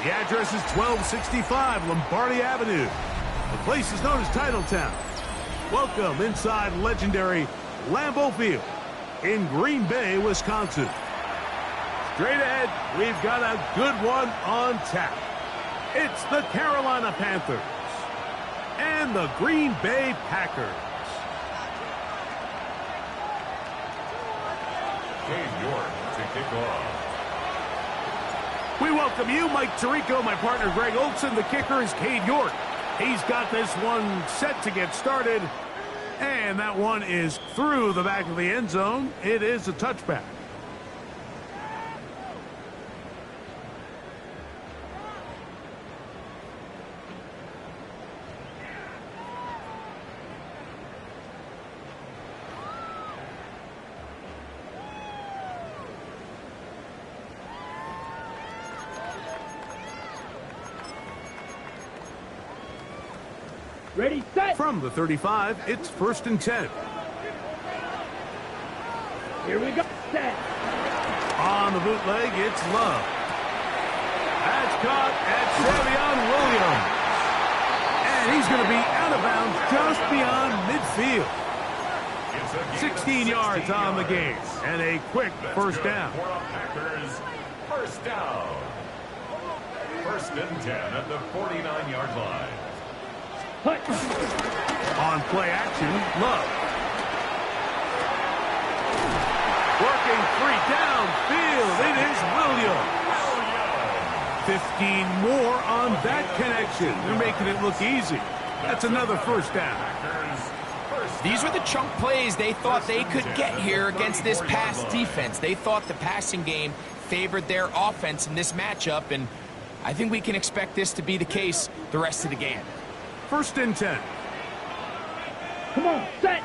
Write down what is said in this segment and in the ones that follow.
The address is 1265 Lombardi Avenue. The place is known as Titletown. Welcome inside legendary Lambeau Field in Green Bay, Wisconsin. Straight ahead, we've got a good one on tap. It's the Carolina Panthers and the Green Bay Packers. Cade York to kick off. We welcome you, Mike Tirico, my partner Greg Olson. The kicker is Cade York. He's got this one set to get started, and that one is through the back of the end zone. It is a touchback. Ready, set. From the 35, it's 1st and 10. Here we go. Set. On the bootleg, it's Love. That's caught at Savion Williams. And he's going to be out of bounds just beyond midfield. 16 yards on the game. And a quick first down. Packers, first down. 1st and 10 at the 49-yard line. On play action, Love. Working free downfield. It is Williams. 15 more on that connection. They're making it look easy. That's another first down. These were the chunk plays they thought they could get here against this pass defense. They thought the passing game favored their offense in this matchup, and I think we can expect this to be the case the rest of the game. 1st and 10. Come on, set.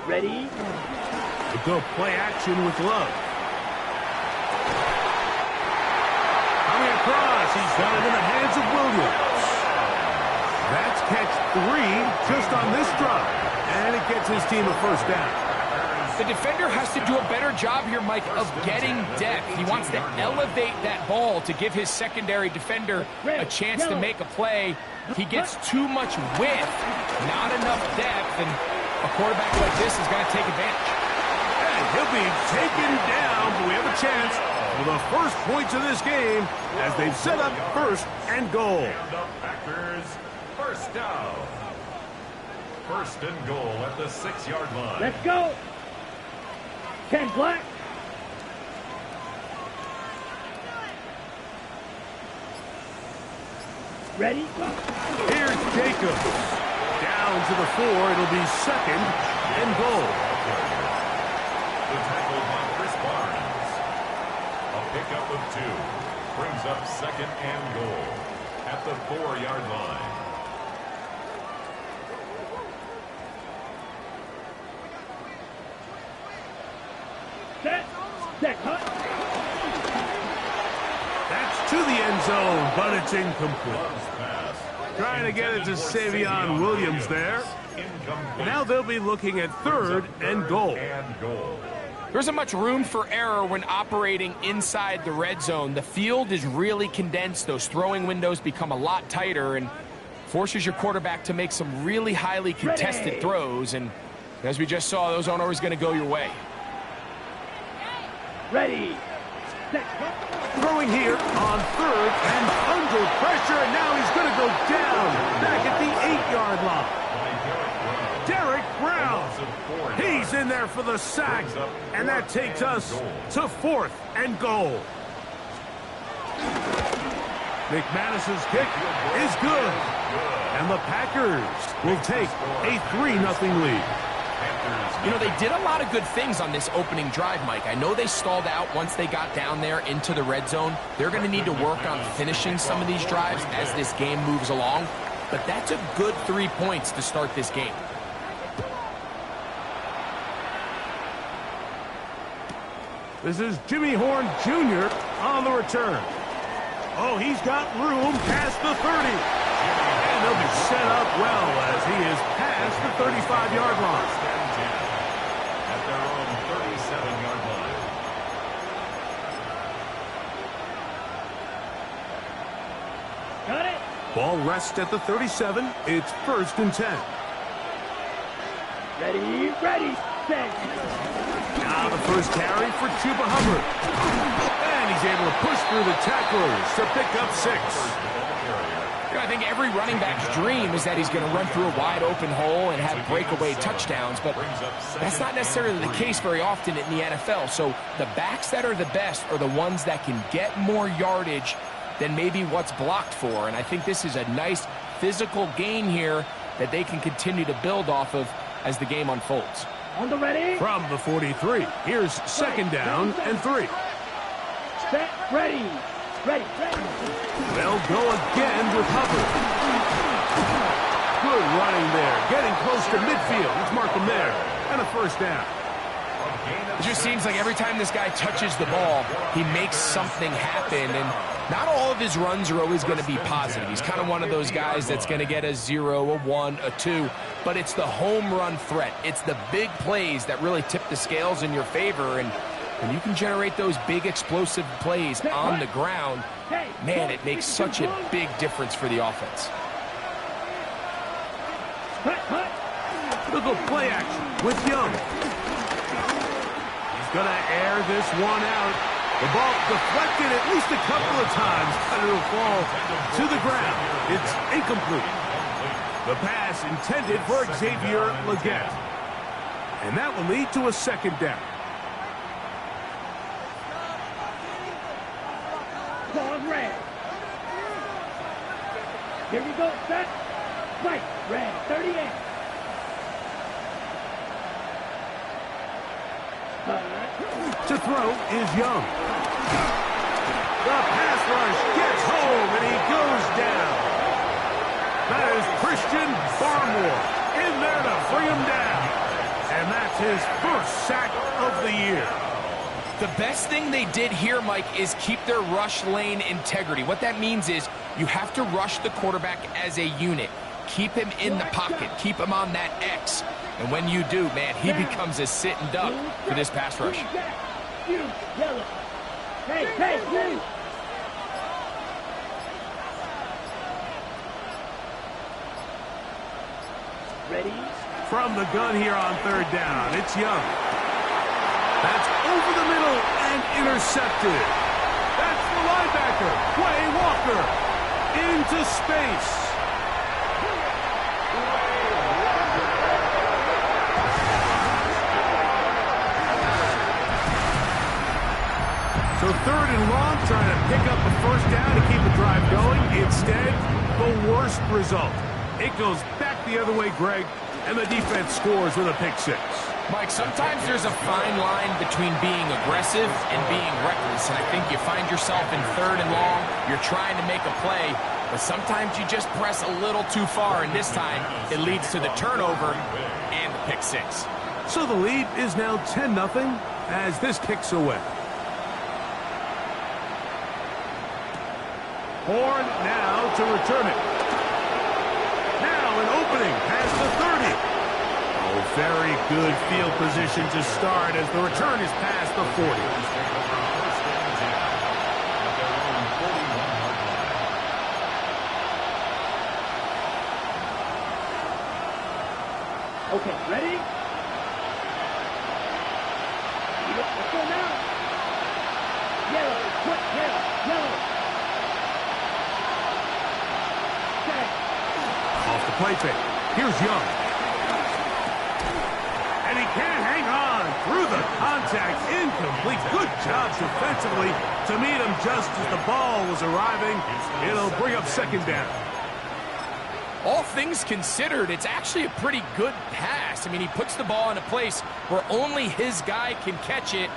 Ready. We go play action with Love. Coming across, he's got it in the hands of Williams. That's catch 3 just on this drive, and it gets his team a first down. The defender has to do a better job here, Mike, of getting depth. He wants to elevate that ball to give his secondary defender a chance to make a play. He gets too much width, not enough depth, and a quarterback like this is going to take advantage. And he'll be taken down, but we have a chance for the first points of this game as they've set up 1st and goal. And the Packers, first down. 1st and goal at the 6-yard line. Let's go. 10 black. Ready? Here's Jacobs. Down to the 4. It'll be 2nd and goal. The tackle by Chris Barnes. A pickup of 2. Brings up 2nd and goal at the 4-yard line. Set. Set. Hut. That's to the end zone, but it's incomplete. Trying to get it to Savion Williams there. Now they'll be looking at 3rd and goal. There isn't much room for error when operating inside the red zone. The field is really condensed. Those throwing windows become a lot tighter and forces your quarterback to make some really highly contested throws. And as we just saw, those aren't always going to go your way. Ready. Set. Throwing here on 3rd and under pressure, and now he's going to go down back at the 8-yard line. Derek Brown, he's in there for the sack, and that takes us to 4th and goal. McManus's kick is good, and the Packers will take a 3-0 lead. You know, they did a lot of good things on this opening drive, Mike. I know they stalled out once they got down there into the red zone. They're going to need to work on finishing some of these drives as this game moves along. But that's a good 3 points to start this game. This is Jimmy Horn Jr. on the return. Oh, he's got room past the 30. And they'll be set up well as he is past the 35-yard line. At their own 37-yard line. Got it. Ball rests at the 37. It's 1st and 10. Ready, ready, set. Now the first carry for Chuba Hubbard. And he's able to push through the tacklers to pick up 6. You know, I think every running back's dream is that he's going to run through a wide open hole and have breakaway touchdowns, but that's not necessarily the case very often in the NFL. So the backs that are the best are the ones that can get more yardage than maybe what's blocked for. And I think this is a nice physical gain here that they can continue to build off of as the game unfolds. On the ready. From the 43, here's 2nd down and 3. Set, ready. Ready, ready. They'll go again with Hubbard. Good running there. Getting close to midfield. Let's mark him there. And a 1st down. It just seems like every time this guy touches the ball, he makes something happen. And not all of his runs are always going to be positive. He's kind of one of those guys that's going to get a 0, a 1, a 2. But it's the home run threat. It's the big plays that really tip the scales in your favor. And when you can generate those big explosive plays on the ground, man, it makes such a big difference for the offense. Look at play action with Young. He's going to air this one out. The ball deflected at least a couple of times, but it'll fall to the ground. It's incomplete. The pass intended for Xavier Legette. And that will lead to a 2nd down. Ball red. Here we go, set. Right, red, 38. To throw is Young. The pass rush gets home, and he goes down. That is Christian Barmore in there to bring him down. And that's his 1st sack of the year. The best thing they did here, Mike, is keep their rush lane integrity. What that means is you have to rush the quarterback as a unit. Keep him in the pocket. Keep him on that X. And when you do, man, he becomes a sitting duck for this pass rush. Yellow. Hey, hey, you. Ready? From the gun here on 3rd down, it's Young. That's over the middle and intercepted. That's the linebacker, Quay Walker, into space. So 3rd and long, trying to pick up the 1st down to keep the drive going. Instead, the worst result. It goes back the other way, Greg, and the defense scores with a pick 6. Mike, sometimes there's a fine line between being aggressive and being reckless, and I think you find yourself in 3rd and long, you're trying to make a play, but sometimes you just press a little too far, and this time it leads to the turnover and the pick 6. So the lead is now 10-0 as this kicks away. Horn now to return it. Now an opening past the 30. Oh, very good field position to start as the return is past the 40. Okay, ready? Let's go now. Yellow, put yellow, yellow. Off the play fake. Here's Young. And he can't hang on through the contact. Incomplete. Good job defensively to meet him just as the ball was arriving. It'll bring up 2nd down. All things considered, it's actually a pretty good pass. I mean, he puts the ball in a place where only his guy can catch it.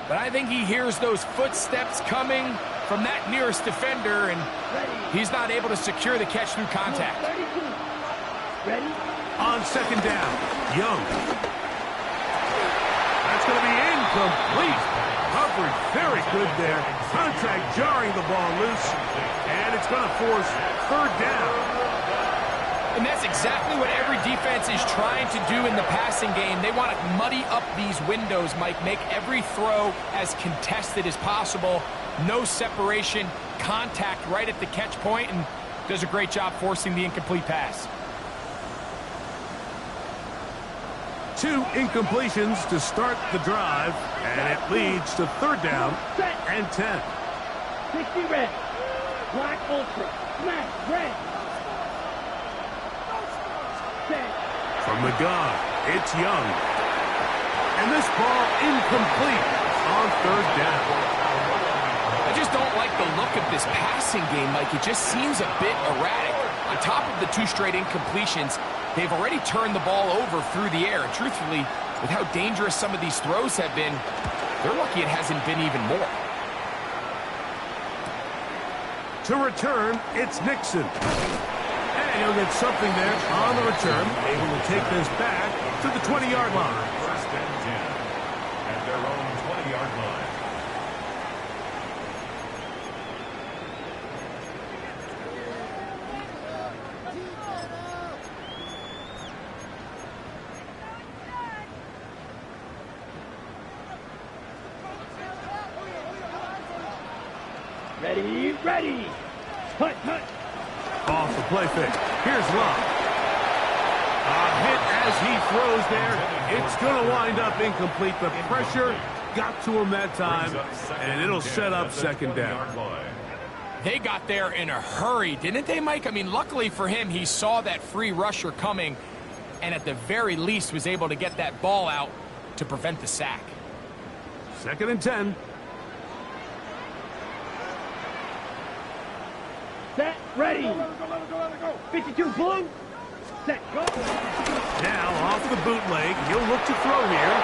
But I think he hears those footsteps coming from that nearest defender, and he's not able to secure the catch through contact. Ready? On 2nd down, Young. That's going to be incomplete. Coverage very good there. Contact jarring the ball loose, and it's going to force 3rd down. And that's exactly what every defense is trying to do in the passing game. They want to muddy up these windows, Mike, make every throw as contested as possible. No separation, contact right at the catch point, and does a great job forcing the incomplete pass. 2 incompletions to start the drive, and it leads to 3rd down and 10. 60 red. Black ultra. Smash red. Set. From the gun, it's Young. And this ball incomplete on 3rd down. I just don't like the look of this passing game, Mike. It just seems a bit erratic. On top of the 2 straight incompletions, they've already turned the ball over through the air. And truthfully, with how dangerous some of these throws have been, they're lucky it hasn't been even more. To return, it's Nixon. And he'll get something there on the return, able to take this back to the 20-yard line. 1st and 10 at their own 20-yard line. Ready, ready. Hut, hut. Off the play fake. Here's Love. A hit as he throws there. It's going to wind up incomplete. The pressure got to him that time, and it'll set up 2nd down. They got there in a hurry, didn't they, Mike? I mean, luckily for him, he saw that free rusher coming, and at the very least was able to get that ball out to prevent the sack. 2nd and 10. Set, ready. 52 blue. Set, go. Now off the bootleg, he'll look to throw here.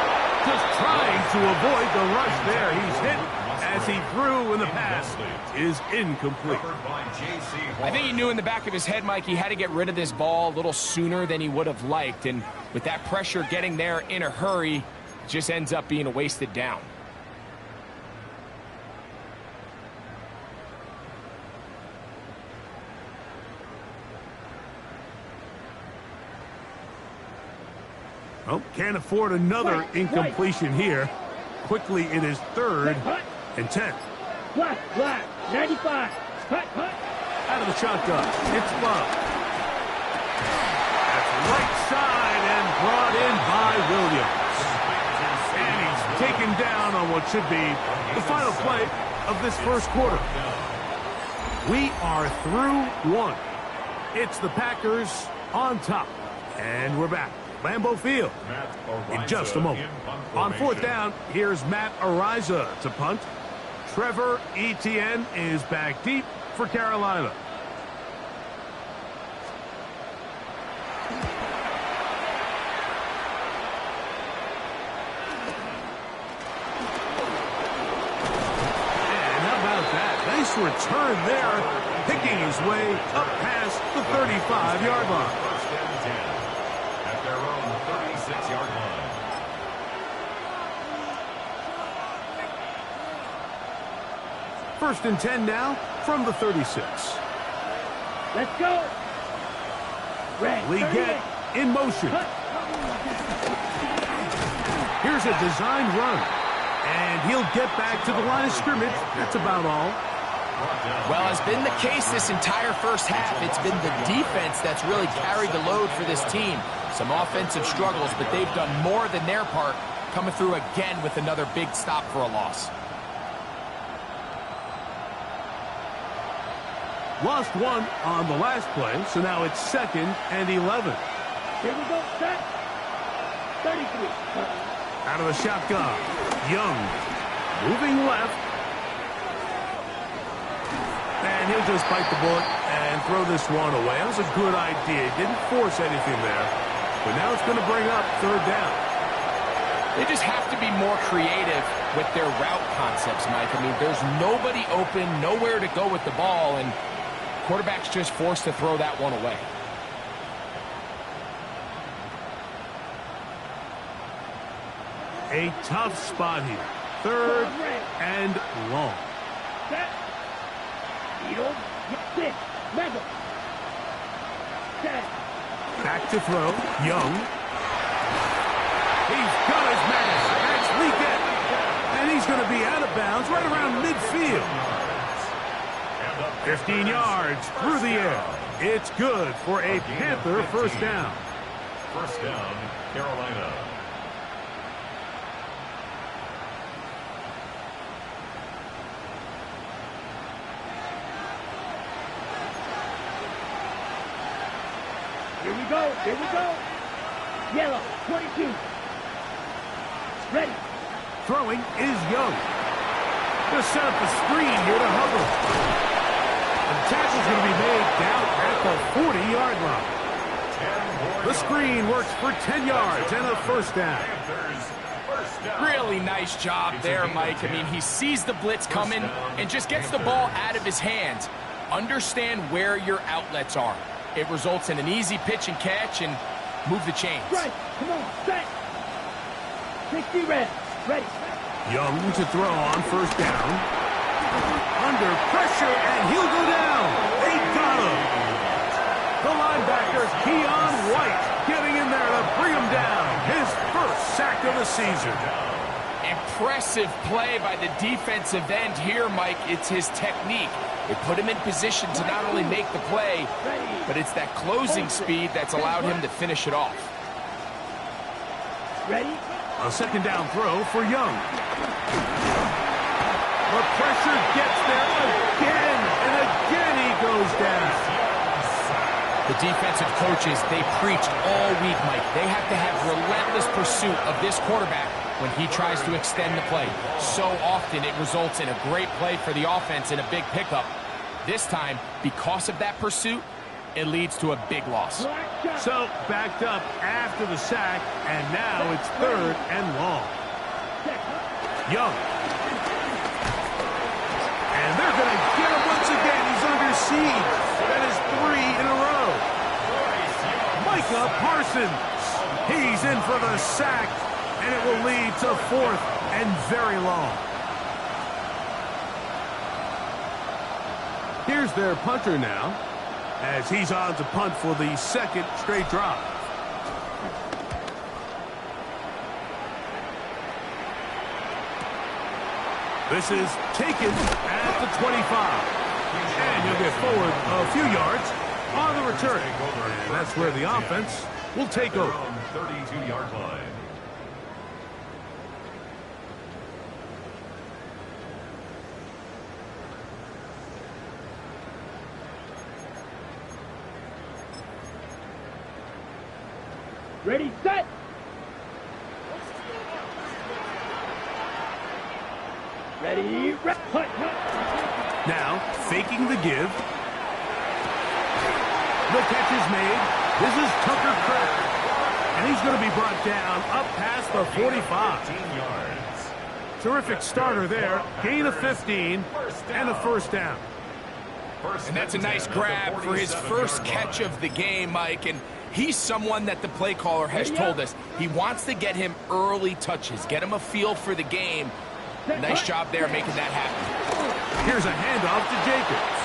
Just trying to avoid the rush there. He's hit as he threw, and the pass is incomplete. I think he knew in the back of his head, Mike, he had to get rid of this ball a little sooner than he would have liked. And with that pressure getting there in a hurry, it just ends up being a wasted down. Oh, can't afford another incompletion here. Quickly, it is 3rd and 10. Black, 95. Hut, hut. Out of the shotgun, it's Love. That's right side and brought in by Williams. And he's taken down on what should be the final play of this 1st quarter. We are through 1. It's the Packers on top. And we're back. Lambeau Field in just a moment. On 4th down, here's Matt Ariza to punt. Trevor Etienne is back deep for Carolina. And how about that? Nice return there, picking his way up past the 35-yard line. 1st and 10 at their own 36-yard line. First and 10 now from the 36. Let's go. Red, Leggett in motion. Here's a design run. And he'll get back to the line of scrimmage. That's about all. Well, as been the case this entire first half, it's been the defense that's really carried the load for this team. Some offensive struggles, but they've done more than their part, coming through again with another big stop for a loss. Lost 1 on the last play, so now it's 2nd and 11. Here we go, set. 33. Out of the shotgun, Young moving left. And he'll just bite the bullet and throw this one away. That was a good idea. Didn't force anything there. But now it's going to bring up 3rd down. They just have to be more creative with their route concepts, Mike. I mean, there's nobody open, nowhere to go with the ball, and quarterback's just forced to throw that one away. A tough spot here. 3rd and long. Set. Eagle. Sit. Level. Set. Back to throw. Young. He's got his man. That's Leggett. And he's going to be out of bounds right around midfield. And the 15 yards through the air. It's good for a Panther first down. First down, Carolina. Here we go. Here we go. Yellow, 22. Ready. Throwing is Young. Gonna set up the screen here to Hubbard. The tackle's going to be made down at the 40-yard line. The screen works for 10 yards and a first down. Really nice job there, Mike. I mean, he sees the blitz coming and just gets the ball out of his hands. Understand where your outlets are. It results in an easy pitch and catch and move the chains. Right. Come on. Set. 60 red. Ready. Young to throw on first down. Under pressure, and he'll go down. They got him. The linebacker, Keon White, getting in there to bring him down. His first sack of the season. Impressive play by the defensive end here, Mike. It's his technique. It put him in position to not only make the play, but it's that closing speed that's allowed him to finish it off. Ready. A second down throw for Young. The pressure gets there again, and again he goes down. The defensive coaches, they preached all week, Mike. They have to have relentless pursuit of this quarterback when he tries to extend the play. So often it results in a great play for the offense and a big pickup. This time, because of that pursuit, it leads to a big loss. So, backed up after the sack, and now it's third and long. Young. And they're going to get him once again. He's under siege. That is 3 in a row. Micah Parsons. He's in for the sack, and it will lead to fourth and very long. Here's their punter now, as he's on to punt for the second straight drive. This is taken at the 25. And he'll get forward a few yards on the return. And that's where the offense will take over. 32-yard line. Ready, set. Ready, hut, hut. Now, faking the give. The catch is made. This is Tucker Kraft. And he's going to be brought down up past the 45. 15 yards. Terrific starter there. Gain of 15 and a first down. And that's a nice grab for his first catch of the game, Mike. And he's someone that the play caller has told us he wants to get him early touches, get him a feel for the game. Nice job there making that happen. Here's a handoff to Jacobs.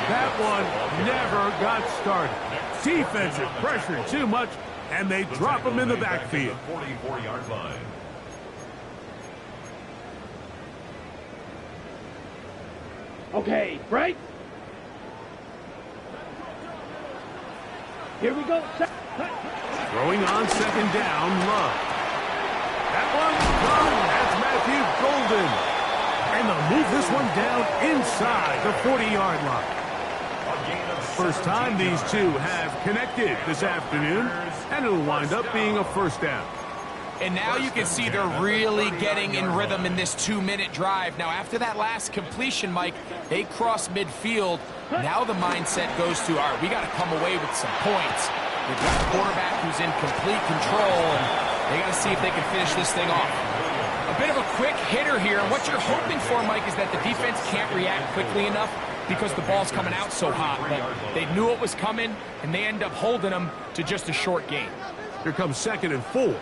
That one never got started. Defensive pressure too much, and they drop him in the backfield. 44-yard line. Okay, right. Here we go. Set. Hut. Throwing on second down, Love. That one's gone. That's Matthew Golden. And they'll move this one down inside the 40-yard line. First time these two have connected this afternoon, and it'll wind up being a first down. And now you can see they're really getting in rhythm in this 2-minute drive. Now, after that last completion, Mike, they cross midfield. Now the mindset goes to, all right, we got to come away with some points. They've got a quarterback who's in complete control, and they got to see if they can finish this thing off. A bit of a quick hitter here. What you're hoping for, Mike, is that the defense can't react quickly enough because the ball's coming out so hot. But they knew it was coming, and they end up holding them to just a short gain. Here comes second and 4.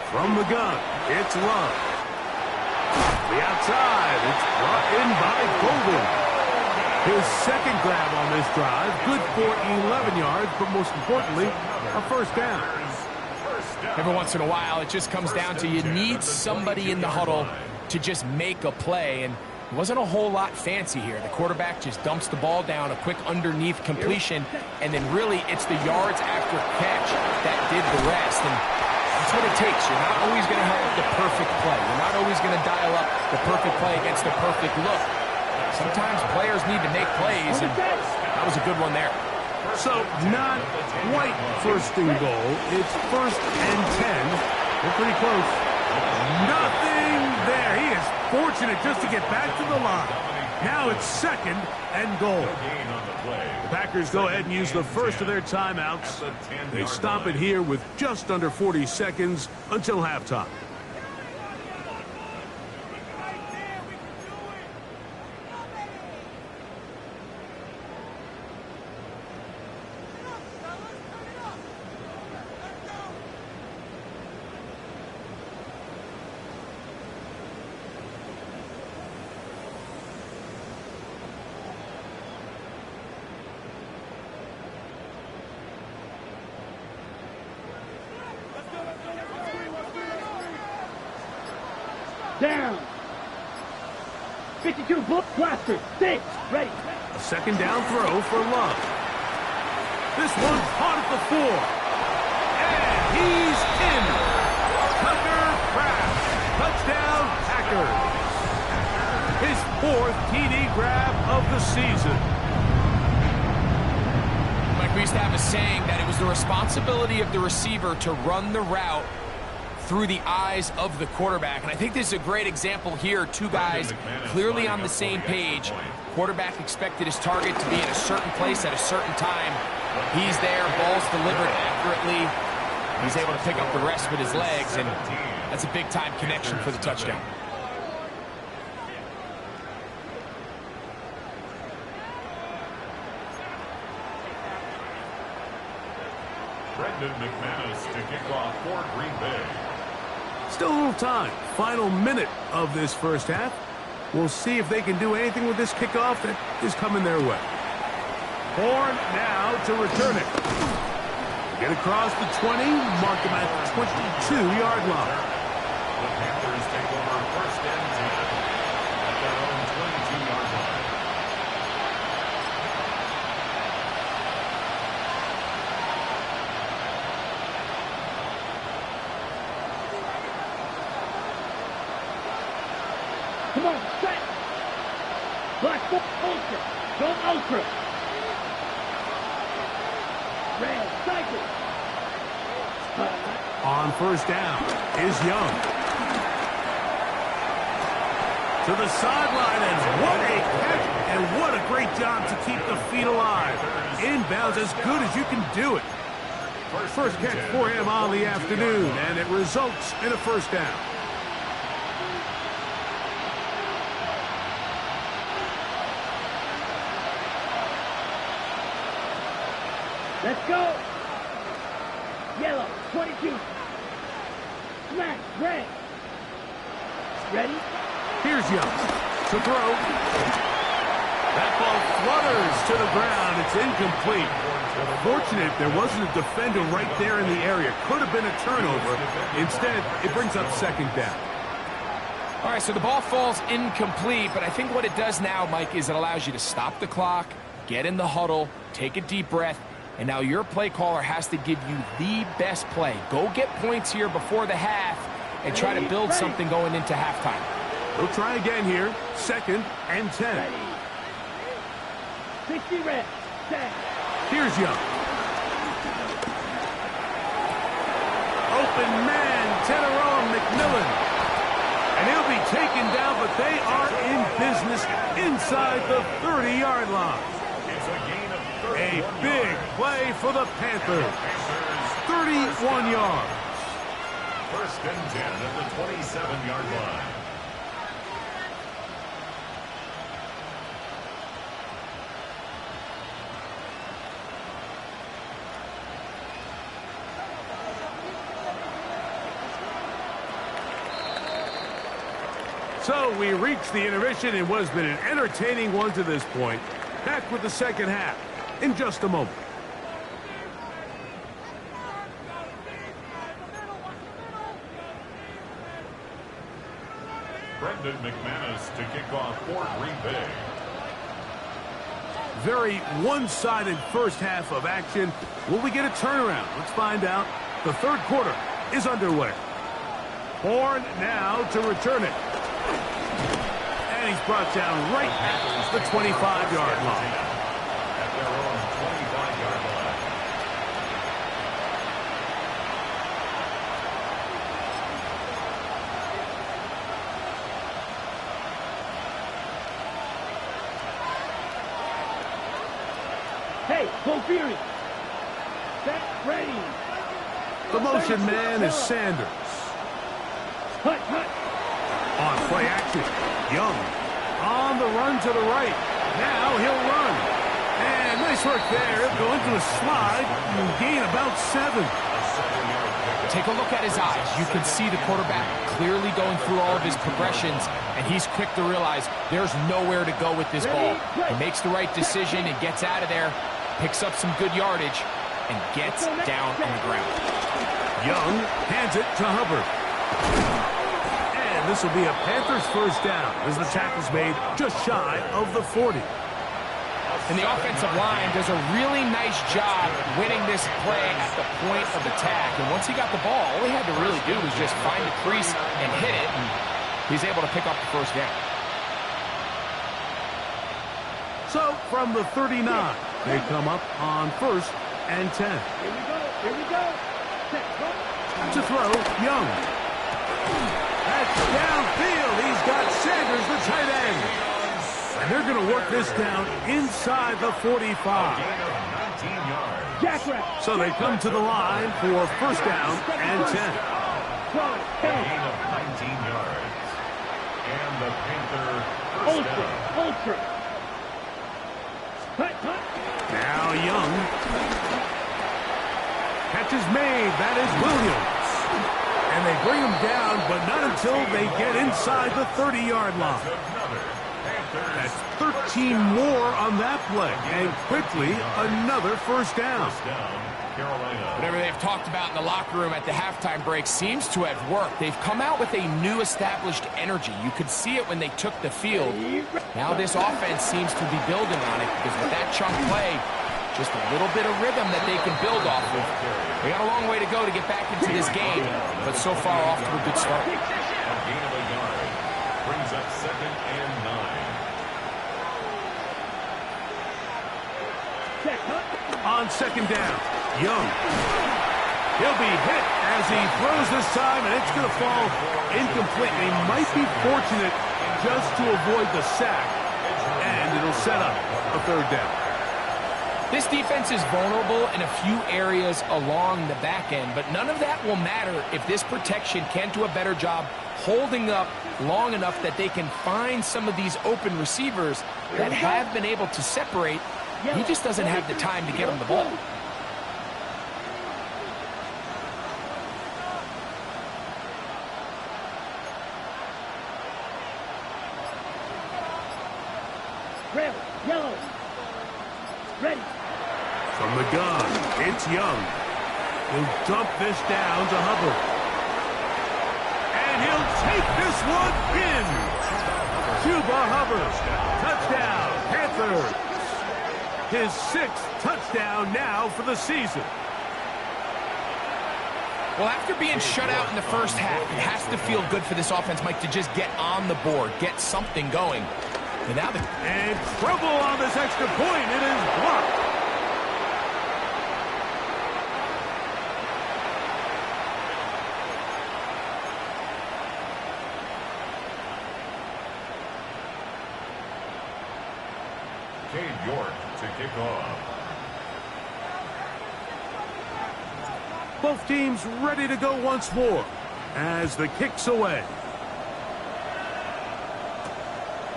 From the gun, it's Love. The outside, it's brought in by Golden. His second grab on this drive, good for 11 yards, but most importantly, a first down. Every once in a while, it just comes down to you need somebody in the huddle to just make a play. And It wasn't a whole lot fancy here. The quarterback just dumps the ball down, a quick underneath completion, and then really it's the yards after catch that did the rest. And that's what it takes. You're not always going to have the perfect play. You're not always going to dial up the perfect play against the perfect look. Sometimes players need to make plays, and that was a good one there. So, not quite first and goal. It's 1st and 10. They're pretty close. Nothing there. He is fortunate just to get back to the line. Now it's 2nd and goal. The Packers go ahead and use the first of their timeouts. They stop it here with just under 40 seconds until halftime. Down. 52, blaster, 6, ready. A 2nd down throw for Love. This one's caught at the 4. And he's in. Tucker Kraft. Touchdown, Packers. His 4th TD grab of the season. Mike, we used to have a saying that it was the responsibility of the receiver to run the route through the eyes of the quarterback. And I think this is a great example here. Two guys clearly on the same page. Quarterback expected his target to be in a certain place at a certain time. He's there, ball's delivered accurately. He's able to pick up the rest with his legs, and that's a big-time connection for the touchdown. Brendan McManus to kick off for Green Bay. Still a little time. Final minute of this first half. We'll see if they can do anything with this kickoff that is coming their way. Horn now to return it. Get across the 20, mark them at the 22-yard line. The Panthers take over 1st and 10 at their own 22-yard line. Come on, set. Black foot, ultra. Go ultra. Red, cycle. On 1st down is Young. To the sideline, and what a catch, and what a great job to keep the feet alive. Inbounds as good as you can do it. First catch for him on the afternoon, and it results in a 1st down. Let's go. Yellow, 22. Smash, red. Ready? Here's Young to throw. That ball flutters to the ground. It's incomplete. Fortunate there wasn't a defender right there in the area. Could have been a turnover. Instead, it brings up 2nd down. All right, so the ball falls incomplete, but I think what it does now, Mike, is it allows you to stop the clock, get in the huddle, take a deep breath, and now your play caller has to give you the best play. Go get points here before the half and try to build something going into halftime. We'll try again here. 2nd and 10. Ready. 60 red. Set. Here's Young. Open man, Teneron McMillan. And he'll be taken down, but they are in business inside the 30-yard line. It's a gain of A big play for the Panthers. 31 yards. 1st and 10 at the 27-yard line. So we reached the intermission in what has been an entertaining one to this point. Back with the 2nd half in just a moment. Brendan McManus to kick off for Green Bay. Very one-sided first half of action. Will we get a turnaround? Let's find out. The third quarter is underway. Horn now to return it. And he's brought down right at the 25-yard line. At their own 25-yard line. Hey, go Fury. Set, ready. The motion man is Sanders. Hut, hut. On play action, Young on the run to the right. Now he'll run. And nice work there. He'll go into a slide and gain about 7. Take a look at his eyes. You can see the quarterback clearly going through all of his progressions, and he's quick to realize there's nowhere to go with this ball. He makes the right decision and gets out of there, picks up some good yardage, and gets down on the ground. Young hands it to Hubbard. And this will be a Panthers first down as the tackle's made just shy of the 40. And the offensive line does a really nice job winning this play at the point of attack. And once he got the ball, all he had to really do was just find the crease and hit it, and he's able to pick up the first down. So from the 39, they come up on 1st and 10. Here we go, here we go. Set, go. To throw, Young. That's downfield. He's got Sanders, the tight end. And they're going to work this down inside the 45. Jackrabbit. So they come to the line for first down and 10. Gain of 19 yards. And the Panther first Ultra, down. ultra. Hut, hut. Now Young. Catch is made. That is Williams. And they bring him down, but not until they get inside the 30-yard line. That's 13 more on that play. And quickly, another first down. Whatever they've talked about in the locker room at the halftime break seems to have worked. They've come out with a new established energy. You could see it when they took the field. Now this offense seems to be building on it because with that chunk play, just a little bit of rhythm that they can build off of. They got a long way to go to get back into this game, but so far off to a good start. A gain of a yard. Brings up 2nd and 9. On second down, Young. He'll be hit as he throws this time, and it's going to fall incomplete. He might be fortunate just to avoid the sack, and it'll set up a third down. This defense is vulnerable in a few areas along the back end, but none of that will matter if this protection can't do a better job holding up long enough that they can find some of these open receivers that have been able to separate. He just doesn't have the time to get him the ball. Red, yellow. Ready. From the gun, it's Young. He'll dump this down to Hubbard. And he'll take this one in. Cuba Hubbard. Touchdown, Panthers. His 6th touchdown now for the season. Well, after being shut out in the first half, it has to feel good for this offense, Mike, to just get on the board, get something going. And now and trouble on this extra point. It is blocked. Cade York to kick off. Both teams ready to go once more as the kick's away.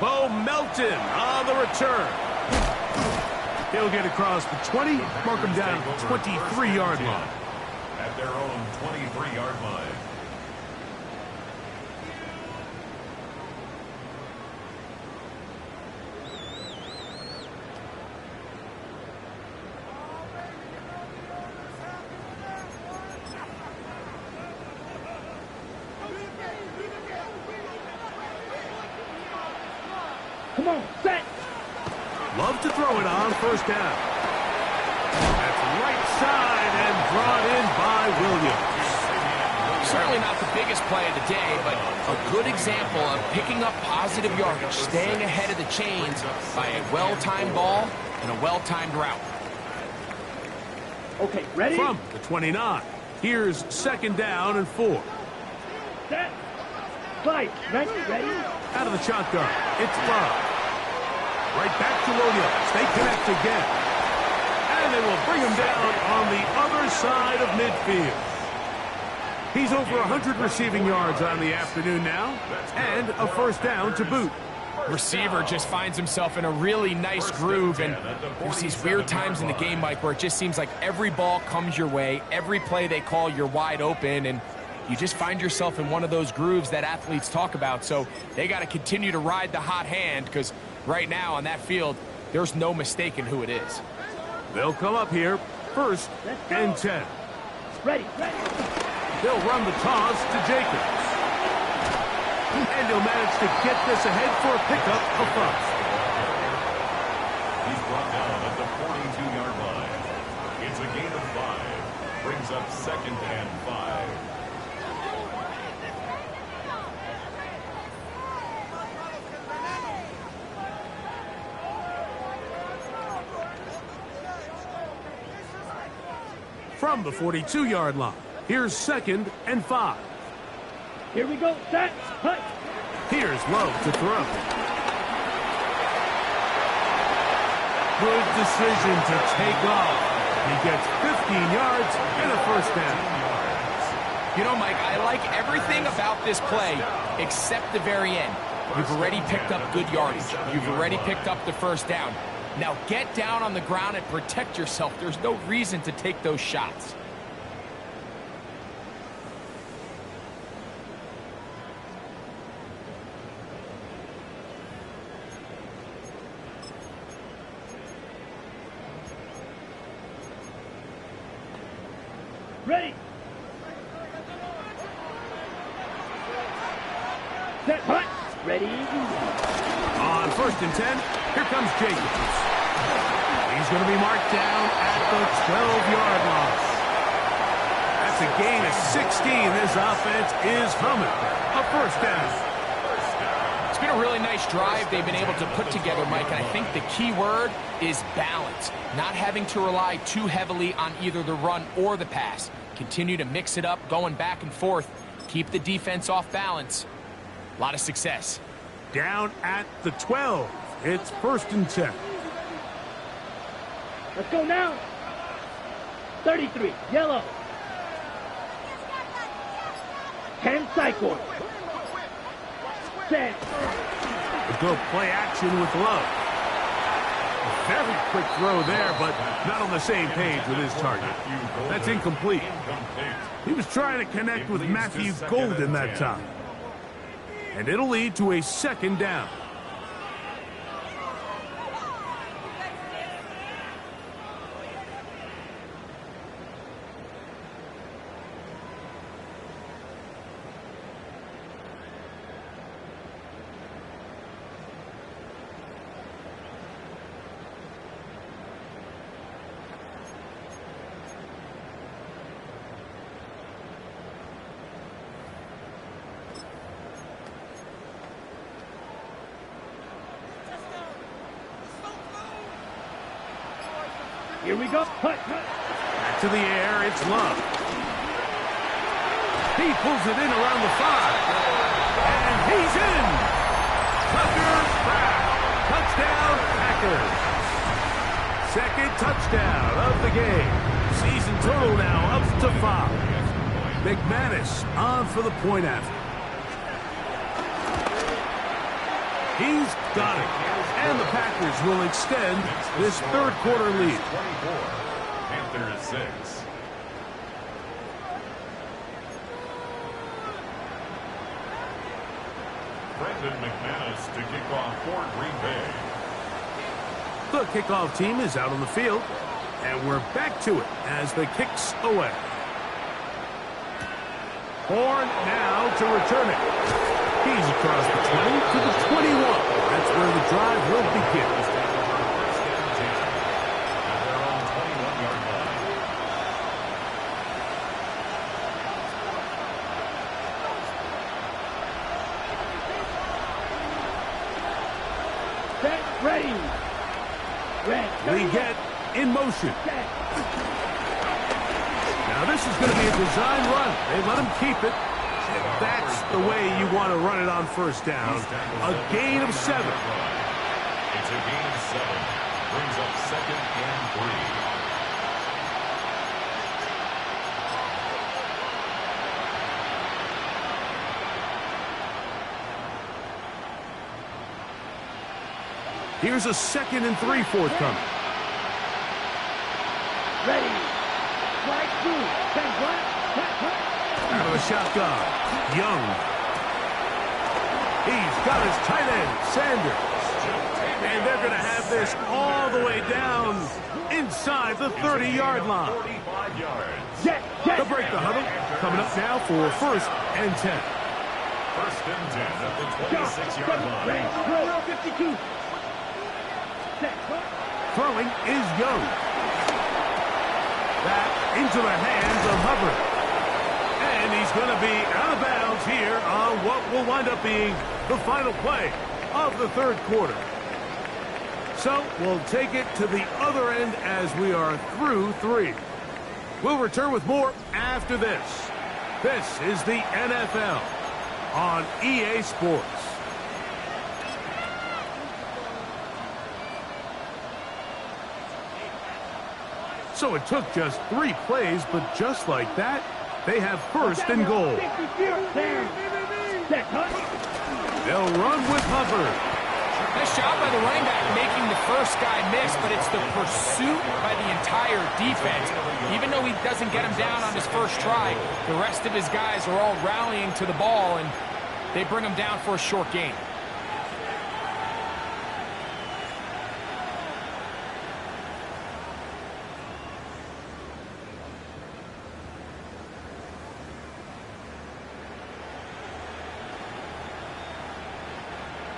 Bo Melton on the return. He'll get across the 20, mark him down at the 23-yard line. At their own 23-yard line. Come on, set. Love to throw it on first down. That's right side and brought in by Williams. Certainly not the biggest play of the day, but a good example of picking up positive yardage, staying ahead of the chains by a well-timed ball and a well-timed route. Okay, ready? From the 29, here's second down and 4. Set. Fight. Ready? Out of the shotgun, it's Love. Right back to Williams. They connect again. And they will bring him down on the other side of midfield. He's over 100 receiving yards on the afternoon now, and a first down to boot. Receiver just finds himself in a really nice groove, and there's these weird times in the game, Mike, where it just seems like every ball comes your way, every play they call, you're wide open, and you just find yourself in one of those grooves that athletes talk about. So they got to continue to ride the hot hand, because right now on that field, there's no mistaking who it is. They'll come up here, first and 10. Ready. They'll run the toss to Jacobs. And he'll manage to get this ahead for a pickup of 5. He's brought down at the 42-yard line. It's a gain of 5. Brings up second and 5. From the 42-yard line, here's second and 5. Here we go. Set. Hut. Here's Love to throw. Good decision to take off. He gets 15 yards and a first down. You know, Mike, I like everything about this play except the very end. You've already picked up good yardage. You've already picked up the first down. Now get down on the ground and protect yourself. There's no reason to take those shots. Ready. Set. Hut. Ready. On first and 10, here comes Jacobs. He's going to be marked down at the 12-yard line. That's a gain of 16. This offense is humming. A first down. It's been a really nice drive they've been able to put together, Mike, and I think the key word is balance. Not having to rely too heavily on either the run or the pass. Continue to mix it up, going back and forth. Keep the defense off balance. A lot of success. Down at the 12. It's first and 10. Let's go now. 33. Yellow. 10 cycle. Set. A good play action with Love. A very quick throw there, but not on the same page with his target. That's incomplete. He was trying to connect with Matthew Golden that time. And it'll lead to a second down. Here we go. Hut. Back to the air, it's Love. He pulls it in around the 5. And he's in! Tucker's back. Touchdown, Packers. Second touchdown of the game. Season total now up to 5. McManus on for the point after. He's got it. And the Packers will extend this third quarter lead. 24. Panthers 6. Brendan McManus to kick off for Green Bay. The kickoff team is out on the field, and we're back to it as the kick's away. Horn now to return it. He's across the 20 to the 21. That's where the drive will begin. Set, ready. Red. We get in motion. Now this is going to be a design run. They let him keep it. And that's the way you want to run it on first down. A gain of 7. It's a gain of 7. Brings up 2nd and 3. Here's a 2nd and 3 forthcoming. Ready. Strike 2. Set, what? Out of the shotgun. Young. He's got his tight end, Sanders. And they're going to have this all the way down inside the 30-yard line. 45 yards. They'll break the huddle. Coming up now for 1st and 10. 1st and 10 at the 26-yard line. Red. Drill 52. Set, what? Throwing is Young. That into the hands of Hubbard. And he's going to be out of bounds here on what will wind up being the final play of the 3rd quarter. So we'll take it to the other end as we are through 3. We'll return with more after this. This is the NFL on EA Sports. So it took just 3 plays, but just like that, they have 1st and goal. They'll run with Hubbard. Nice job by the running back making the first guy miss, but it's the pursuit by the entire defense. Even though he doesn't get him down on his first try, the rest of his guys are all rallying to the ball, and they bring him down for a short gain.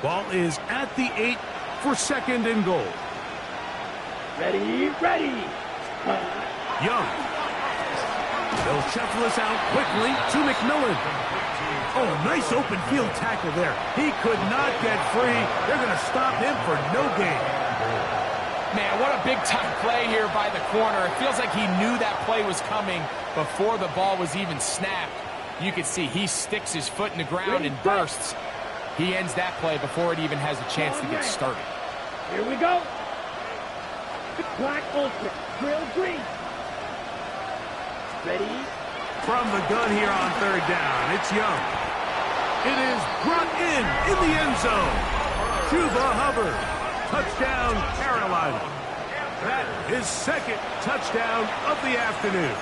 Ball is at the 8 for 2nd and goal. Ready. Young. They'll shuffle this out quickly to McMillan. Oh, nice open field tackle there. He could not get free. They're going to stop him for no gain. Man, what a big-time play here by the corner. It feels like he knew that play was coming before the ball was even snapped. You can see he sticks his foot in the ground and bursts. He ends that play before it even has a chance to get started. Here we go. Black ultra. Drill green. Ready. From the gun here on 3rd down, it's Young. It is brought in the end zone. Chuba Hubbard. Touchdown, Carolina. That is 2nd touchdown of the afternoon.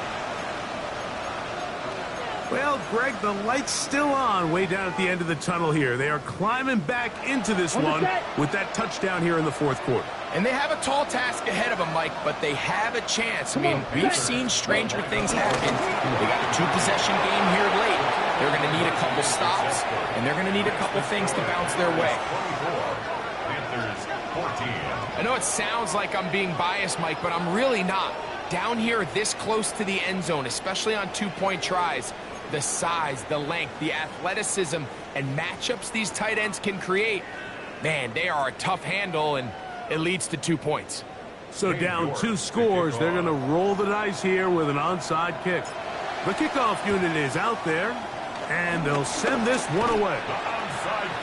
Well, Greg, the light's still on way down at the end of the tunnel here. They are climbing back into this one with that touchdown here in the 4th quarter. And they have a tall task ahead of them, Mike, but they have a chance. I mean, we've seen stranger things happen. They got a 2-possession game here late. They're going to need a couple stops, and they're going to need a couple things to bounce their way. Panthers 14. I know it sounds like I'm being biased, Mike, but I'm really not. Down here this close to the end zone, especially on 2-point tries, the size, the length, the athleticism, and matchups these tight ends can create, man, they are a tough handle, and it leads to 2 points. So down 2 scores, they're going to roll the dice here with an onside kick. The kickoff unit is out there, and they'll send this one away.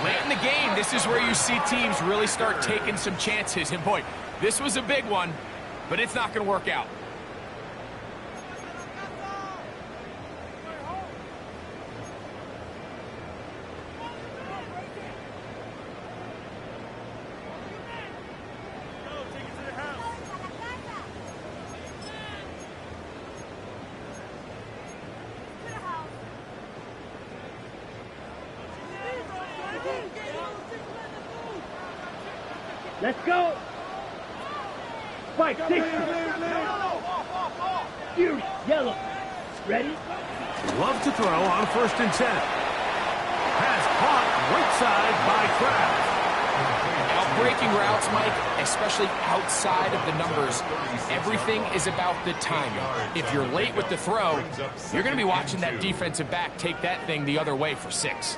Late in the game, this is where you see teams really start taking some chances. And boy, this was a big one, but it's not going to work out. Let's go. Spike, 60. Fury, yellow. Ready? Love to throw on 1st and 10. Pass caught right side by Kraft. Now, breaking routes, Mike, especially outside of the numbers, everything is about the timing. If you're late with the throw, you're going to be watching that defensive back take that thing the other way for 6.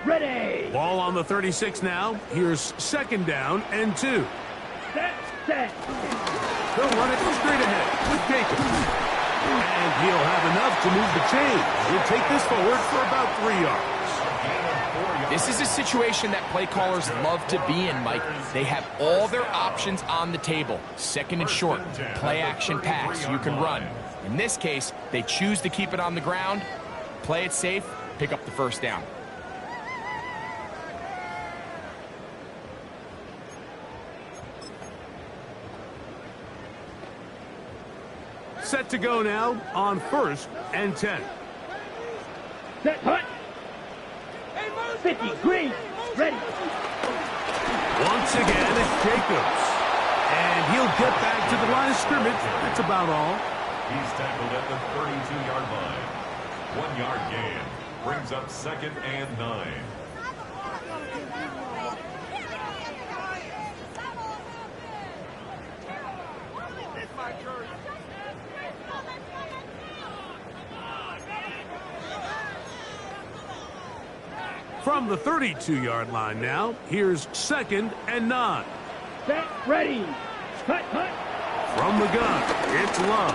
Ready. Ball on the 36 now. Here's 2nd down and 2. Set. They'll run it straight ahead with Jacobs. And he'll have enough to move the chains. He'll take this forward for about 3 yards. This is a situation that play callers love to be in, Mike. They have all their options on the table. 2nd and short, play action pass, you can run. In this case, they choose to keep it on the ground, play it safe, pick up the 1st down. Set to go now on 1st and 10. Set. Hut. 50. Green. Ready. Once again, it's Jacobs. And he'll get back to the line of scrimmage. That's about all. He's tackled at the 32-yard line. 1-yard gain. Brings up 2nd and 9. From the 32-yard line now, here's 2nd and 9. Set. Ready. Hut. From the gun, it's Love.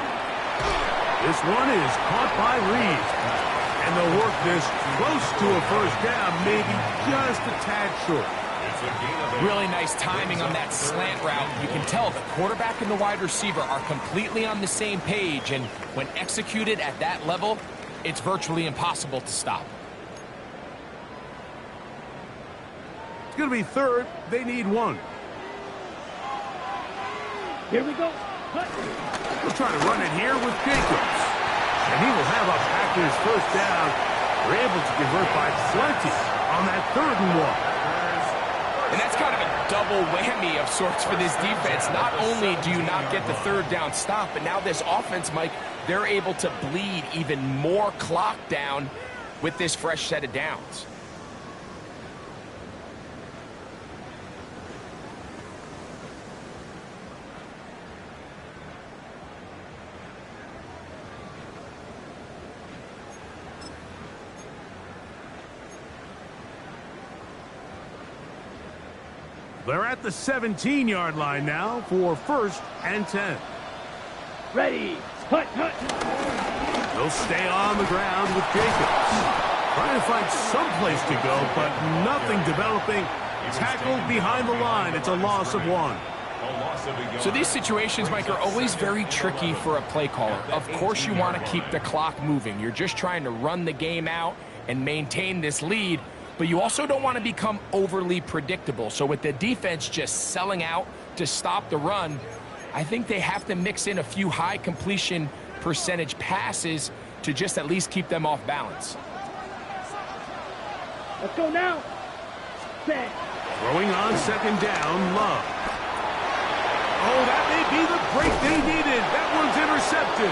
This one is caught by Reeves. And they'll work this close to a 1st down, maybe just a tad short. Really nice timing on that slant route. You can tell the quarterback and the wide receiver are completely on the same page, and when executed at that level, it's virtually impossible to stop. It's going to be 3rd. They need 1. Here we go. Hut. We'll try to run it here with Jacobs. And he will have a Packers 1st down. They're able to convert by plenty on that 3rd and 1. And that's kind of a double whammy of sorts for this defense. Not only do you not get the 3rd down stop, but now this offense, Mike, they're able to bleed even more clock down with this fresh set of downs. They're at the 17-yard line now for 1st and 10. Ready. Hut. They'll stay on the ground with Jacobs. Trying to find some place to go, but nothing developing. Tackled behind the line. It's a loss of 1. So these situations, Mike, are always very tricky for a play caller. Of course you want to keep the clock moving. You're just trying to run the game out and maintain this lead. But you also don't want to become overly predictable. So with the defense just selling out to stop the run, I think they have to mix in a few high completion percentage passes to just at least keep them off balance. Let's go now. Set. Throwing on 2nd down, Love. Oh, that may be the break they needed. That one's intercepted.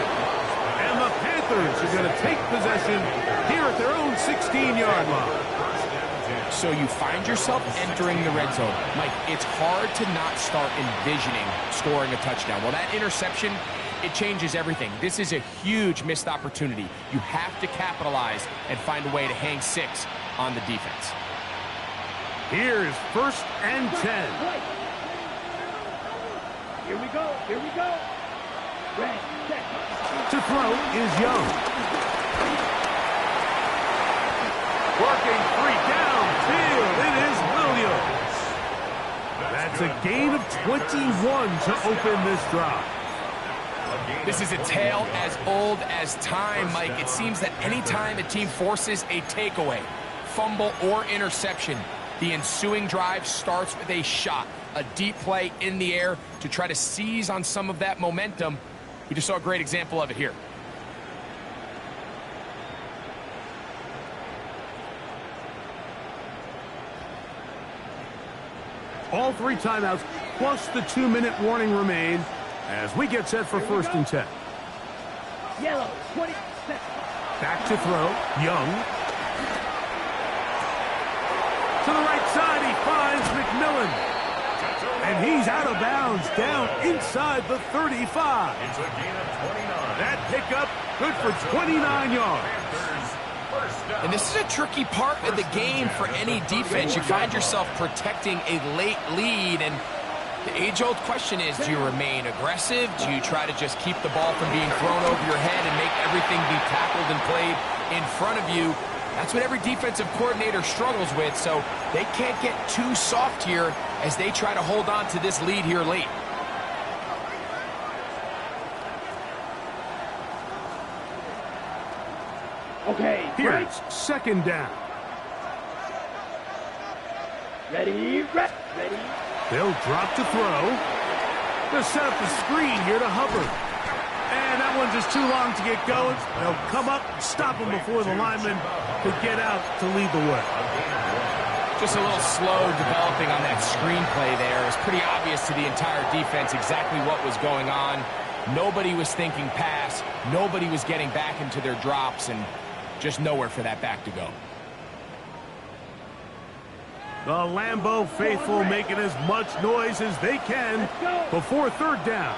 And the Panthers are going to take possession here at their own 16-yard line. So you find yourself entering the red zone. Mike, it's hard to not start envisioning scoring a touchdown. Well, that interception, it changes everything. This is a huge missed opportunity. You have to capitalize and find a way to hang 6 on the defense. Here's 1st and 10. Here we go. Red. Set. To throw is Young. Working 3 downfield. It is Williams. That's a gain of 21 to open this drive. This is a tale as old as time, Mike. It seems that anytime a team forces a takeaway, fumble, or interception, the ensuing drive starts with a shot, a deep play in the air to try to seize on some of that momentum. We just saw a great example of it here. All 3 timeouts plus the 2-minute warning remain as we get set for 1st and 10. Yellow. 20. Set. Back to throw. Young. To the right side, he finds McMillan. And he's out of bounds, down inside the 35. It's a gain of 29. That pickup, good for 29 yards. And this is a tricky part of the game for any defense. You find yourself protecting a late lead, and the age-old question is, do you remain aggressive? Do you try to just keep the ball from being thrown over your head and make everything be tackled and played in front of you? That's what every defensive coordinator struggles with, so they can't get too soft here as they try to hold on to this lead here late. Okay, Here's second down. ready. They'll drop to throw. They'll set up the screen here to Hubbard. And that one's just too long to get going. They'll come up and stop him before the lineman could get out to lead the way. Just a little slow developing on that screenplay there. It was pretty obvious to the entire defense exactly what was going on. Nobody was thinking pass. Nobody was getting back into their drops, and just nowhere for that back to go. The Lambeau faithful making as much noise as they can before third down.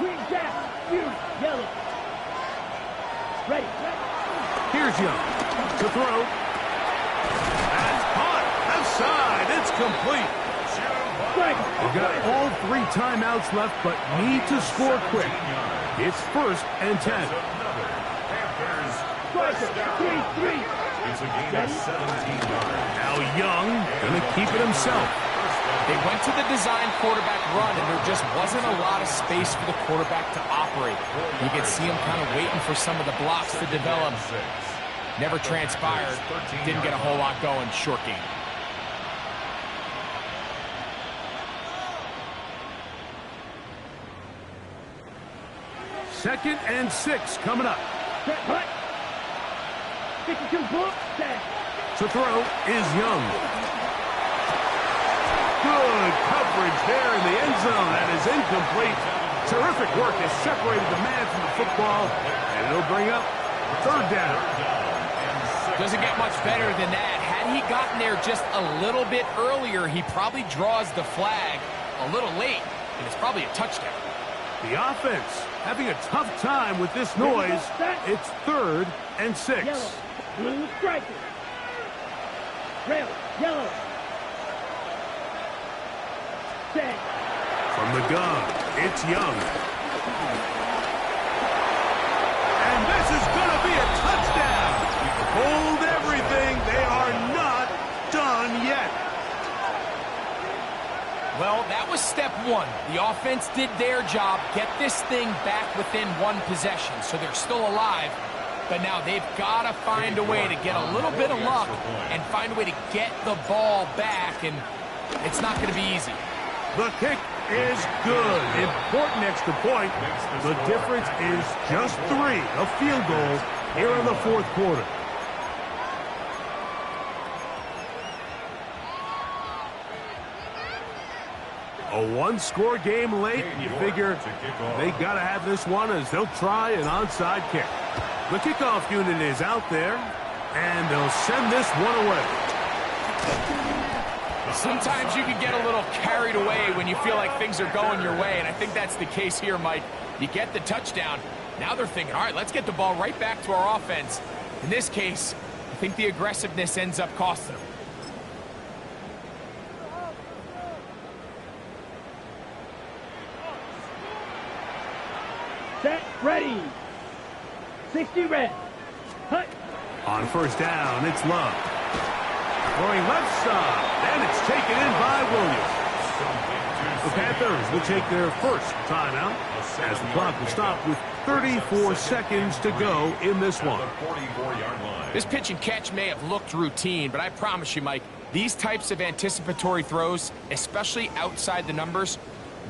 Green jack, you, yellow. Ready. Here's Young to throw. That's caught. Outside. It's complete. They've got all 3 timeouts left, but need to score quick. It's 1st and 10. It's a gain of 17 yards. Now Young gonna keep it himself. They went to the design quarterback run, and there just wasn't a lot of space for the quarterback to operate. You could see him kind of waiting for some of the blocks to develop. Never transpired. Didn't get a whole lot going. Short game. Second and 6 coming up. Set, hut. 52 book, set. To throw is Young. Good coverage there in the end zone. That is incomplete. Terrific work has separated the man from the football, and it'll bring up third down. Doesn't get much better than that. Had he gotten there just a little bit earlier, he probably draws the flag a little late, and it's probably a touchdown. The offense having a tough time with this noise. It's 3rd and 6. Yellow, blue striker. Red, yellow. Set. From the gun, it's Young. And this is going to be a touchdown. Hold everything. They are not done yet. Well, that was step 1. The offense did their job, get this thing back within 1 possession, so they're still alive. But now they've got to find a way to get a little bit of luck and find a way to get the ball back, and it's not going to be easy. The kick is good. Important extra point. The difference is just 3. A field goal here in the 4th quarter. A 1-score game late. You figure they got to have this one as they'll try an onside kick. The kickoff unit is out there, and they'll send this one away. Sometimes you can get a little carried away when you feel like things are going your way, and I think that's the case here, Mike. You get the touchdown. Now they're thinking, all right, let's get the ball right back to our offense. In this case, I think the aggressiveness ends up costing them. Set, ready. 60 red. Hut. On first down, it's Love. Throwing left side, and it's taken in by Williams. The Panthers will take their first timeout as the clock will stop with 34 seconds to go in this one. This pitch and catch may have looked routine, but I promise you, Mike, these types of anticipatory throws, especially outside the numbers,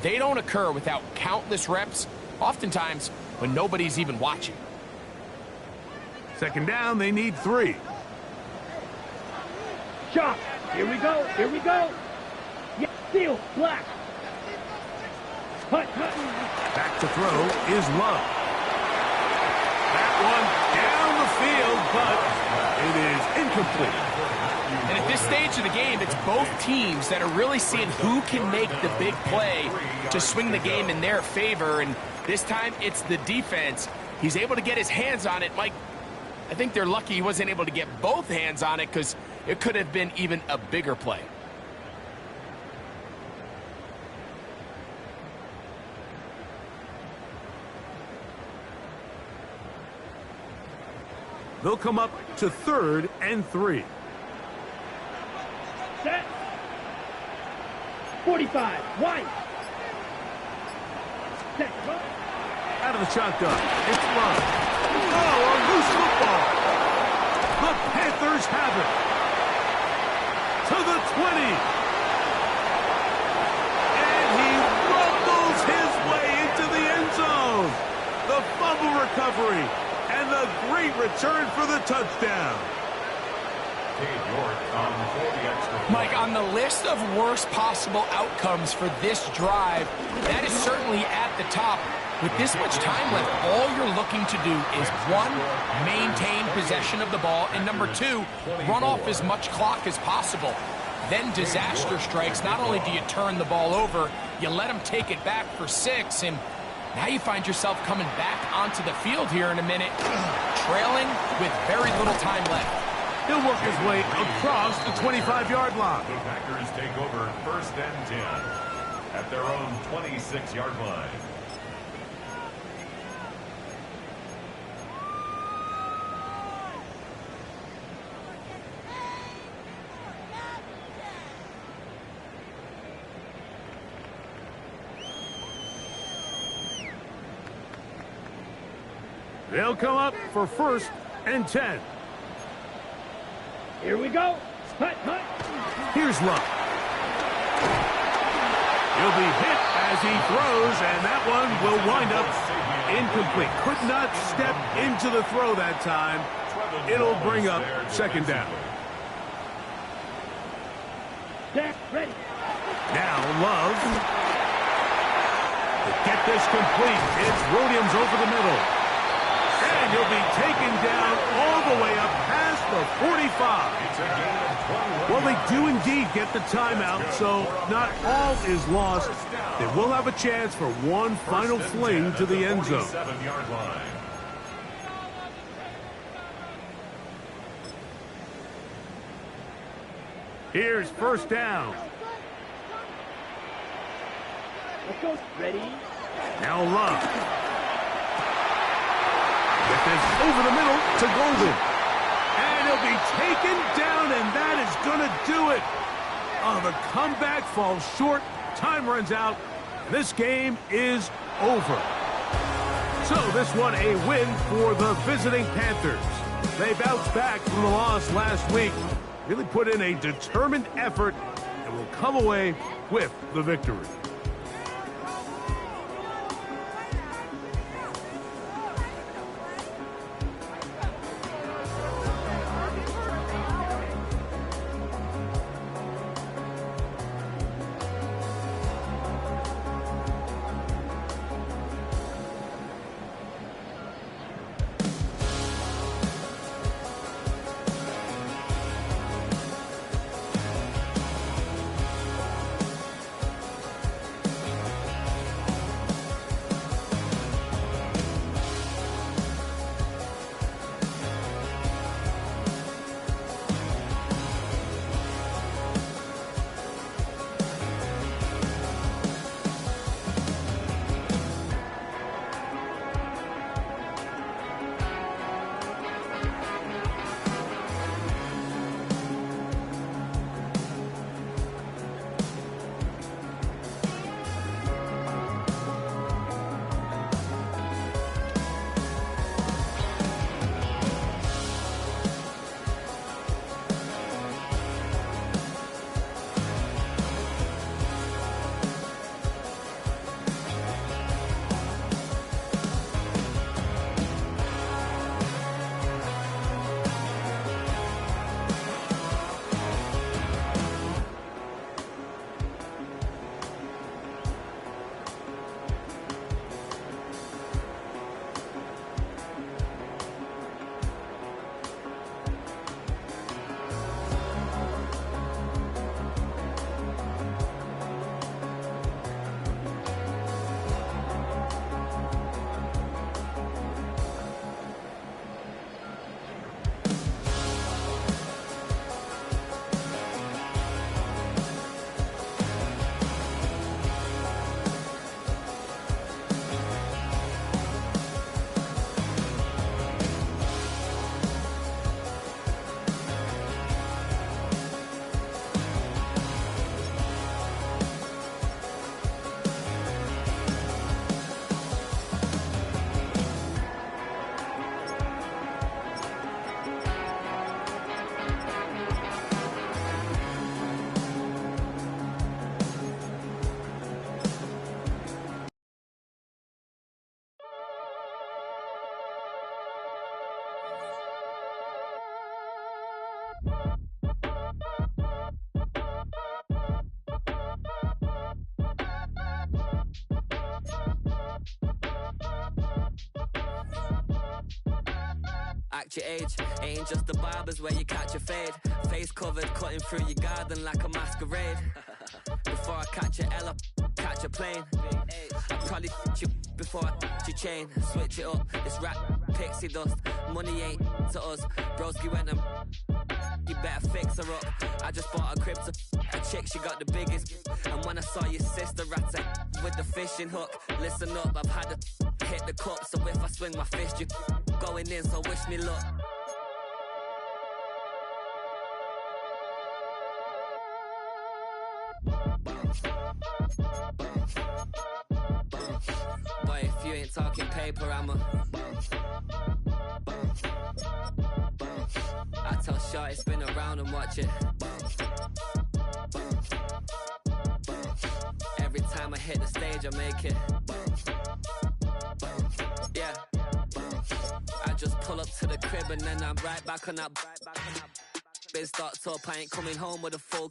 they don't occur without countless reps, oftentimes when nobody's even watching. Second down, they need 3. Shot. Here we go. Here we go. Yeah, steal. Black. Hut. Back to throw is Love. That one down the field, but it is incomplete. And at this stage of the game, it's both teams that are really seeing who can make the big play to swing the game in their favor. And this time, it's the defense. He's able to get his hands on it. Mike, I think they're lucky he wasn't able to get both hands on it because it could have been even a bigger play. They'll come up to 3rd and 3. Set. 45. Wide. Set. Out of the shotgun. It's Love. Oh, a loose football. The Panthers have it. To the 20. And he rumbles his way into the end zone. The fumble recovery. And the great return for the touchdown. Mike, on the list of worst possible outcomes for this drive, that is certainly at the top. With this much time left, all you're looking to do is, 1, maintain possession of the ball, and number 2, run off as much clock as possible. Then disaster strikes. Not only do you turn the ball over, you let them take it back for 6, and now you find yourself coming back onto the field here in a minute, trailing with very little time left. He'll work his way across the 25-yard line. The Packers take over 1st and 10 at their own 26-yard line. They'll come up for 1st and 10. Here we go. Hut, hut. Here's Love. He'll be hit as he throws, and that one will wind up incomplete. Could not step into the throw that time. It'll bring up 2nd down. Set. Ready. Now Love. To get this complete, it's Williams over the middle. And he'll be taken down all the way up past the 45. Well, they do indeed get the timeout, so not all is lost. They will have a chance for one final fling to the end zone. Here's 1st down. Let's go. Ready. Now Love. Get this over the middle to Golden. And he'll be taken down, and that is going to do it. Oh, the comeback falls short. Time runs out. This game is over. So this one a win for the visiting Panthers. They bounced back from the loss last week. Really put in a determined effort and will come away with the victory. Act your age, ain't just the barbers where you catch a fade. Face covered, cutting through your garden like a masquerade. Before I catch a L, catch a plane. I probably you before I your chain. Switch it up, it's rap, pixie dust. Money ain't to us. Broski went and you better fix her up. I just bought a crib to a chick, she got the biggest. And when I saw your sister rat with the fishing hook, listen up, I've had to hit the cup. So if I swing my fist, you going in, so wish me luck. Boy, if you ain't talking paper, I'm a I tell Shorty spin around and watch it. Every time I hit the stage, I make it. Yeah. I just pull up to the crib and then I'm right back on that. Been starts up, I ain't coming home with a full.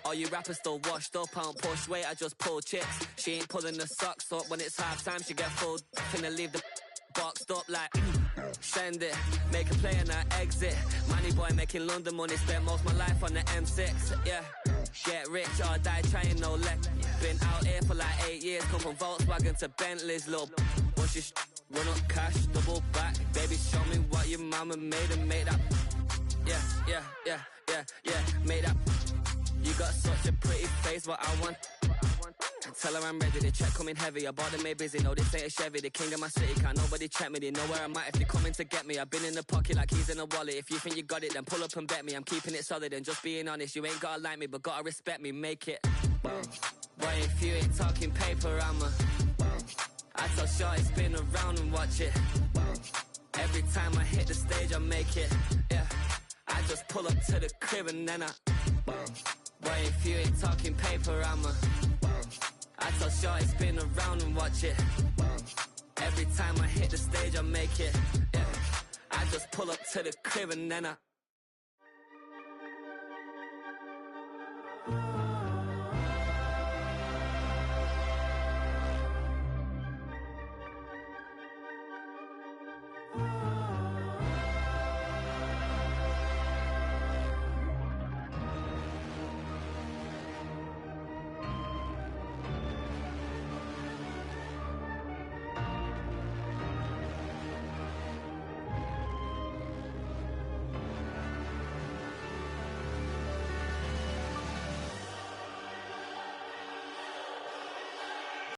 All you rappers still washed up, I don't push weight, I just pull chips. She ain't pulling the socks up when it's half time, she get full. Finna leave the boxed up like send it, make a play and I exit. Money boy making London money, spent most of my life on the M6. Yeah, get rich or die trying, no leg. Been out here for like 8 years, come from Volkswagen to Bentley's. Little once you run up cash, double back. Baby, show me what your mama made and make that. Yeah, make that. You got such a pretty face, what I want. Tell her I'm ready, the check coming heavy. I bought them made busy, no this ain't a Chevy. The king of my city, can't nobody check me. They know where I'm at if they coming to get me. I've been in the pocket like keys in a wallet. If you think you got it, then pull up and bet me. I'm keeping it solid and just being honest. You ain't gotta like me, but gotta respect me, make it. Boy, if you ain't talking paper, I'm a I tell Shorty spin around and watch it. Every time I hit the stage, I make it. Yeah, I just pull up to the crib and then I Boy, if you ain't talking paper, I'm a I tell Shorty spin around and watch it. Every time I hit the stage, I make it. Yeah, I just pull up to the crib and then I